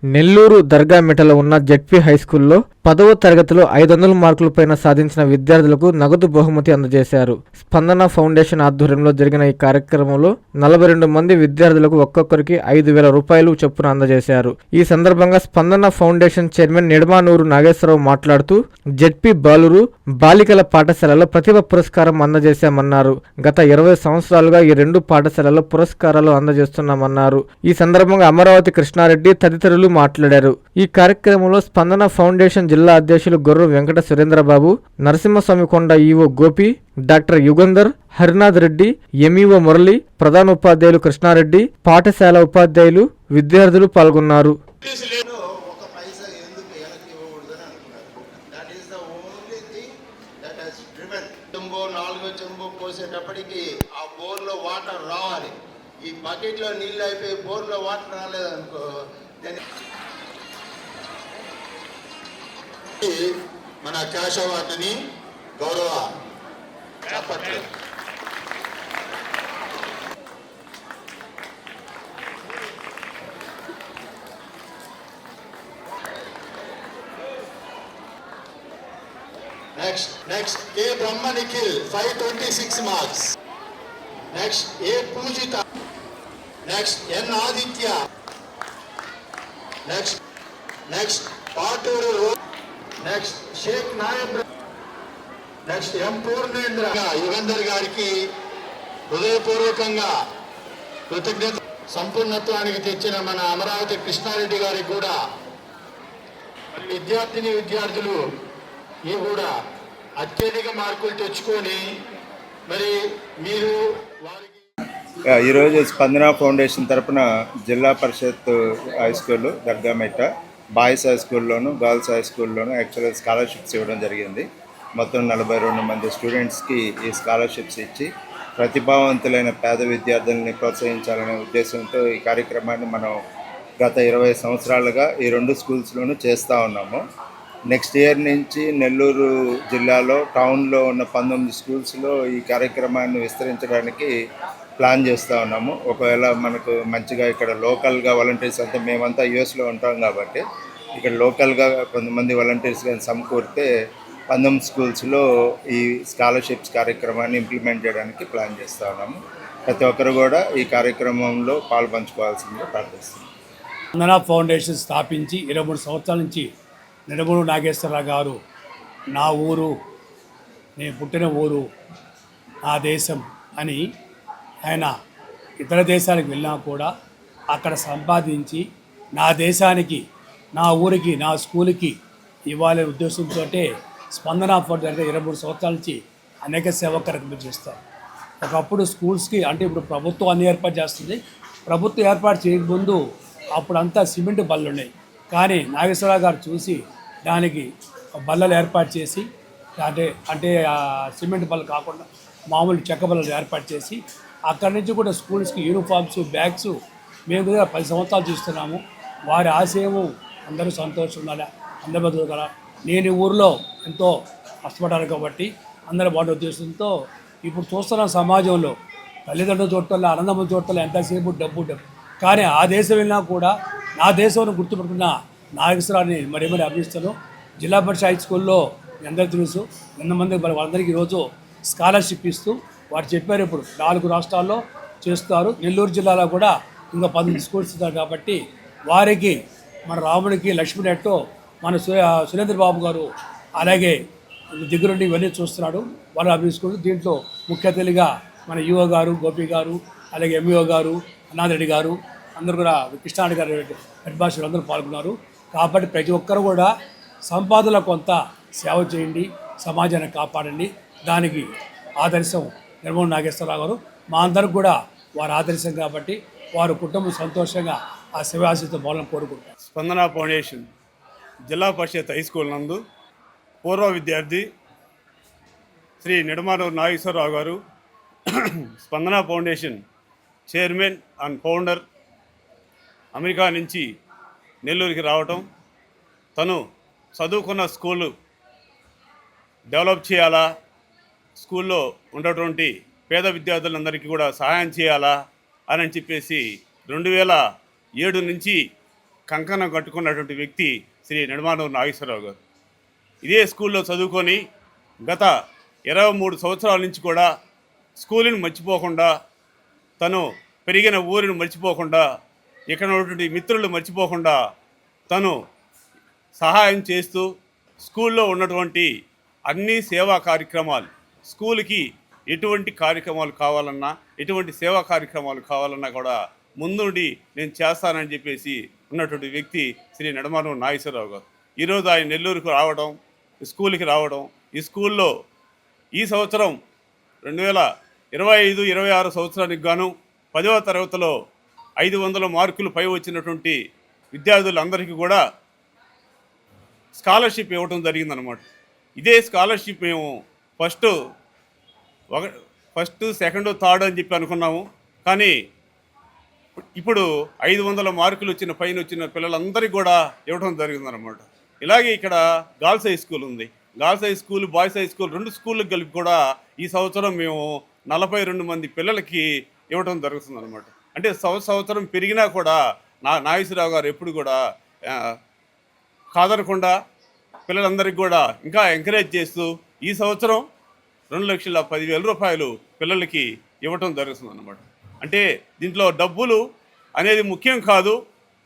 నెల్లూరు దర్గామిట్టలో ఉన్న జెడ్పీ హైస్కూల్లో 10వ తరగతిలో 500 మార్కుల పైన సాధించిన విద్యార్థులకు నగదు బహుమతి అందజేశారు. స్పందన ఫౌండేషన్ ఆధ్వర్యంలో జరిగిన ఈ కార్యక్రమంలో 42 మంది విద్యార్థులకు ఒక్కొక్కరికి 5,000 రూపాయలు చొప్పున అందజేశారు. ఈ సందర్భంగా స్పందన ఫౌండేషన్ చైర్మన్ నిడమానూరు నాగేశ్వరరావు మాట్లాడుతూ జెడ్పీ బాలురు బాలికల పాఠశాలలో ప్రతిభ పురస్కారం అందజేశామన్నారు. గత 20 సంవత్సరాలుగా ఈ 2 పాఠశాలలో పురస్కారాలు అందజేస్తున్నామన్నారు. ఈ సందర్భంగా అమరావతి కృష్ణారెడ్డి తదితరులు మాట్లాడారు. ఈ కార్యక్రమంలో స్పందన ఫౌండేషన్ జిల్లా అధ్యక్షులు గొర్రు వెంకట సురేంద్రబాబు, నరసింహస్వామి కొండ EO Gopi, doctor Yugandhar, Harinath Reddy, MEO Murali, ప్రధాన ఉపాధ్యాయులు కృష్ణారెడ్డి, పాఠశాల ఉపాధ్యాయులు, విద్యార్థులు పాల్గొన్నారు. ఈ బకెట్లో నీళ్ళు అయిపోయి బోర్లో వాటర్ రాలేదనుకో, మన క్యాష్ అవార్డుని గౌరవ చప్పట్లు. Next A Brahma Nikhil 526 marks. Next A Poojitha. Next N Aditya. Next Paturu. Next Shaik Nayab. Next M Purnendra. Yugandhar గారికి హృదయపూర్వకంగా కృతజ్ఞత. సంపూర్ణత్వానికి తెచ్చిన మన అమరావతి కృష్ణారెడ్డి గారికి కూడా, విద్యార్థులు ఈ కూడా అత్యధిక మార్కులు తెచ్చుకొని మరి మీరు వారికి ఈరోజు స్పందన ఫౌండేషన్ తరపున Zilla Parishad high school Dargamitta, boys high స్కూల్లోను గర్ల్స్ హై స్కూల్లోను యాక్చువల్గా స్కాలర్షిప్స్ ఇవ్వడం జరిగింది. మొత్తం 42 మంది స్టూడెంట్స్కి ఈ స్కాలర్షిప్స్ ఇచ్చి ప్రతిభావంతులైన పేద విద్యార్థులని ప్రోత్సహించాలనే ఉద్దేశంతో ఈ కార్యక్రమాన్ని మనం గత 20 సంవత్సరాలుగా ఈ 2 స్కూల్స్లోనూ చేస్తూ ఉన్నాము. నెక్స్ట్ ఇయర్ నుంచి నెల్లూరు జిల్లాలో టౌన్లో ఉన్న 19 స్కూల్స్లో ఈ కార్యక్రమాన్ని విస్తరించడానికి ప్లాన్ చేస్తూ ఉన్నాము. ఒకవేళ మనకు మంచిగా ఇక్కడ లోకల్గా వాలంటీర్స్, అంటే మేమంతా యూఎస్లో ఉంటాం కాబట్టి ఇక్కడ లోకల్గా కొంతమంది వాలంటీర్స్ కానీ సమకూరితే 19 స్కూల్స్లో ఈ స్కాలర్షిప్స్ కార్యక్రమాన్ని ఇంప్లిమెంట్ చేయడానికి ప్లాన్ చేస్తూ ఉన్నాము. ప్రతి ఒక్కరు కూడా ఈ కార్యక్రమంలో పాల్పంచుకోవాల్సిందిగా ప్రార్థిస్తున్నాం. స్పందన ఫౌండేషన్ స్థాపించి 23 సంవత్సరాల నుంచి నిడమూరు నాగేశ్వరరావు గారు నా ఊరు, నేను పుట్టిన ఊరు, నా దేశం అని ఆయన ఇతర దేశాలకు వెళ్ళినా కూడా అక్కడ సంపాదించి నా దేశానికి, నా ఊరికి, నా స్కూల్కి ఇవ్వాలనే ఉద్దేశంతో స్పందన ఫౌండేషన్ 23 సంవత్సరాల నుంచి అనేక సేవా కార్యక్రమాలు చేస్తారు. ఒకప్పుడు స్కూల్స్కి, అంటే ఇప్పుడు ప్రభుత్వం అన్ని ఏర్పాటు చేస్తుంది, ప్రభుత్వం ఏర్పాటు చేయకముందు అప్పుడంతా సిమెంట్ బళ్ళు ఉన్నాయి. కానీ నాగేశ్వరరావు గారు చూసి దానికి బల్లలు ఏర్పాటు చేసి, అంటే సిమెంట్ బళ్ళు కాకుండా మామూలు చెక్క బల్లలు ఏర్పాటు చేసి అక్కడి నుంచి కూడా స్కూల్స్కి యూనిఫామ్స్, బ్యాగ్స్ మేము కూడా 10 సంవత్సరాలు చూస్తున్నాము. వారి ఆశయము అందరూ సంతోషం ఉండాలి, అందరూ బతుకుతారా. నేను ఈ ఊరిలో ఎంతో కష్టపడ్డాను కాబట్టి అందరూ బాగా ఉద్దేశంతో ఇప్పుడు చూస్తున్న సమాజంలో తల్లిదండ్రుల చోట్ల, ఆనందం చోట్ల ఎంతసేపు డబ్బు. కానీ ఆ దేశం వెళ్ళినా కూడా నా దేశంలో గుర్తుపెట్టుకున్న నాగేశ్వరరావుని మరీ అభిస్తాను. జిల్లా పరిషత్ హై స్కూల్లో అందరూ తెలుసు, ఎంతమంది వాళ్ళందరికీ ఈరోజు స్కాలర్షిప్ ఇస్తూ వారు చెప్పారు. ఇప్పుడు 4 రాష్ట్రాల్లో చేస్తారు, నెల్లూరు జిల్లాలో కూడా ఇంకా 18 స్కూల్స్ ఇస్తారు. కాబట్టి వారికి మన రాముడికి లక్ష్మణ్ ఎట్టో మన సురేంద్ర బాబు గారు అలాగే దగ్గరుండి ఇవన్నీ చూస్తున్నాడు, వాళ్ళు అభినందించుకుంటూ దీంట్లో ముఖ్య అతిథిగా మన ఈఓ గారు, గోపి గారు, అలాగే ఎంఈఓ గారు, హరినాథ్ రెడ్డి గారు, అందరూ కూడా కృష్ణారెడ్డి గారు, హెడ్ మాస్టర్ అందరూ పాల్గొన్నారు. కాబట్టి ప్రతి ఒక్కరు కూడా సంపాదనలో కొంత సేవ చేయండి, సమాజాన్ని కాపాడండి. దానికి ఆదర్శం నిడమూరు నాగేశ్వరరావు గారు, మా అందరికి కూడా వారు ఆదర్శం. కాబట్టి వారు కుటుంబం సంతోషంగా ఆ సేవాశితో పోవాలని కోరుకుంటారు. స్పందన ఫౌండేషన్ జిల్లా పరిషత్ హై స్కూల్ నందు పూర్వ విద్యార్థి శ్రీ నిడమానూరు నాగేశ్వరరావు గారు స్పందన foundation chairman and founder America నుంచి నెల్లూరుకి రావటం, తను చదువుకున్న స్కూలు డెవలప్ చేయాలా, స్కూల్లో ఉన్నటువంటి పేద విద్యార్థులందరికీ కూడా సహాయం చేయాలా అని చెప్పేసి 2007 నుంచి కంకణం కట్టుకున్నటువంటి వ్యక్తి శ్రీ నిడమానూరు నాగేశ్వరరావు గారు. ఇదే స్కూల్లో చదువుకొని గత 23 సంవత్సరాల నుంచి కూడా స్కూలుని మర్చిపోకుండా, తను పెరిగిన ఊరిని మర్చిపోకుండా, ఇక్కడ ఉన్నటువంటి మిత్రులు మర్చిపోకుండా తను సహాయం చేస్తూ స్కూల్లో ఉన్నటువంటి అన్ని సేవా కార్యక్రమాలు, స్కూల్కి ఎటువంటి కార్యక్రమాలు కావాలన్నా, ఎటువంటి సేవా కార్యక్రమాలు కావాలన్నా కూడా ముందుండి నేను చేస్తానని చెప్పేసి ఉన్నటువంటి వ్యక్తి శ్రీ నిడమానూరు నాగేశ్వరరావు గారు. ఈరోజు ఆయన నెల్లూరుకు రావడం, స్కూల్కి రావడం, ఈ స్కూల్లో ఈ సంవత్సరం 2025-26 సంవత్సరానికి గాను 10వ తరగతిలో 500 మార్కులు పై వచ్చినటువంటి విద్యార్థులందరికీ కూడా స్కాలర్షిప్ ఇవ్వడం జరిగిందనమాట. ఇదే స్కాలర్షిప్ మేము ఫస్ట్, సెకండ్, థర్డ్ అని చెప్పి అనుకున్నాము. కానీ ఇప్పుడు 500 మార్కులు పైన వచ్చిన పిల్లలందరికీ కూడా ఇవ్వడం జరిగిందనమాట. ఇలాగే ఇక్కడ గర్ల్స్ హై స్కూల్ ఉంది. Girls high school, boys high school 2 స్కూళ్ళకి కలిపి కూడా ఈ సంవత్సరం మేము 42 మంది పిల్లలకి ఇవ్వడం జరుగుతుందన్నమాట. అంటే సంవత్సరం పెరిగినా కూడా నాగేశ్వరరావు గారు ఎప్పుడు కూడా కాదనకుండా పిల్లలందరికీ కూడా ఇంకా ఎంకరేజ్ చేస్తూ ఈ సంవత్సరం 2,10,000 రూపాయలు పిల్లలకి ఇవ్వటం జరుగుతుందన్నమాట. అంటే దీంట్లో డబ్బులు అనేది ముఖ్యం కాదు,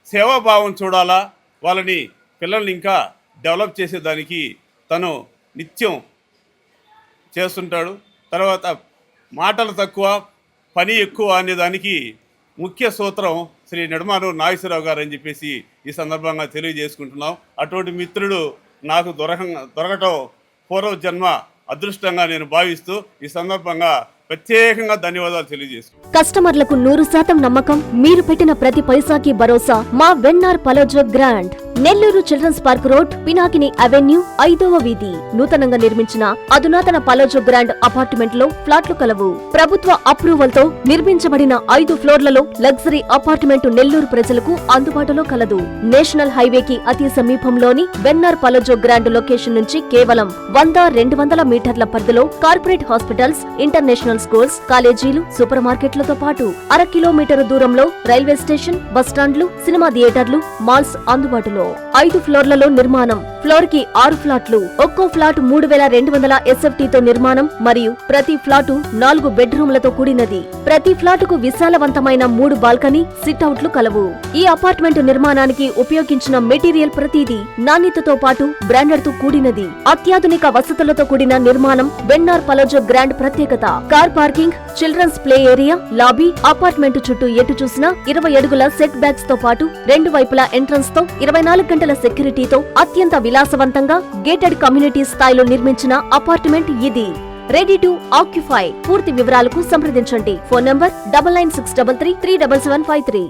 సేవాభావం చూడాలా, వాళ్ళని పిల్లల్ని ఇంకా డెవలప్ చేసేదానికి తను నిత్యం చేస్తుంటాడు. తర్వాత మాటలు తక్కువ పని ఎక్కువ అనేదానికి ముఖ్య సూత్రం శ్రీ నిడమానూరు నాగేశ్వరరావు గారు అని చెప్పేసి ఈ సందర్భంగా తెలియజేసుకుంటున్నాం. అటువంటి మిత్రుడు నాకు దొరకటం పూర్వజన్మ అదృష్టంగా నేను భావిస్తూ ఈ సందర్భంగా ప్రత్యేకంగా ధన్యవాదాలు తెలియజేస్తున్నాను. కస్టమర్లకు 100% నమ్మకం, మీరు పెట్టిన ప్రతి పైసాకి భరోసా. మా VNR Palazzo grand, Nellore children's park road, Pinakini avenue, 5వ వీధి. నూతనంగా నిర్మించిన అధునాతన పలోజో గ్రాండ్ అపార్ట్మెంట్ లో ఫ్లాట్లు కలవు. ప్రభుత్వ అప్రూవల్ తో నిర్మించబడిన 5 ఫ్లోర్లలో లగ్జరీ అపార్ట్మెంట్ నెల్లూరు ప్రజలకు అందుబాటులో కలదు. నేషనల్ హైవేకి అతి సమీపంలోని వెన్నార్ పలోజో గ్రాండ్ లొకేషన్ నుంచి కేవలం 100-200 మీటర్ల పరిధిలో కార్పొరేట్ హాస్పిటల్స్, ఇంటర్నేషనల్ స్కూల్స్, కాలేజీలు, సూపర్ మార్కెట్లతో పాటు 1/2 కిలోమీటర్ దూరంలో రైల్వే స్టేషన్, బస్టాండ్లు, సినిమా థియేటర్లు, మాల్స్ అందుబాటులో. 5 ఫ్లోర్లలో నిర్మాణం. ఫ్లోర్ కి 6 ఫ్లాట్లు. ఒక్కో ఫ్లాట్ 3,200 SFT తో నిర్మాణం మరియు ప్రతి ఫ్లాటు 4 బెడ్రూమ్లతో కూడినది. ప్రతి ఫ్లాటుకు విశాలవంతమైన 3 బాల్కనీ, సిట్అవుట్లు కలవు. ఈ అపార్ట్మెంట్ నిర్మాణానికి ఉపయోగించిన మెటీరియల్ ప్రతిదీ నాణ్యతతో పాటు బ్రాండెడ్ తో కూడినది. అత్యాధునిక వసతులతో కూడిన నిర్మాణం వెన్నార్ పలోజో గ్రాండ్ ప్రత్యేకత. Car parking, children's play area, lobby, apartment చుట్టూ ఎటు చూసినా 20 అడుగుల సెట్ బ్యాక్స్ తో పాటు 2 వైపులా ఎంట్రన్స్ తో 24 గంటల సెక్యూరిటీతో అత్యంత విలాసవంతంగా గేటెడ్ కమ్యూనిటీ స్థాయిలో నిర్మించిన అపార్ట్మెంట్ ఇది. Ready to occupy. పూర్తి వివరాలకు సంప్రదించండి. Phone number 9963337753.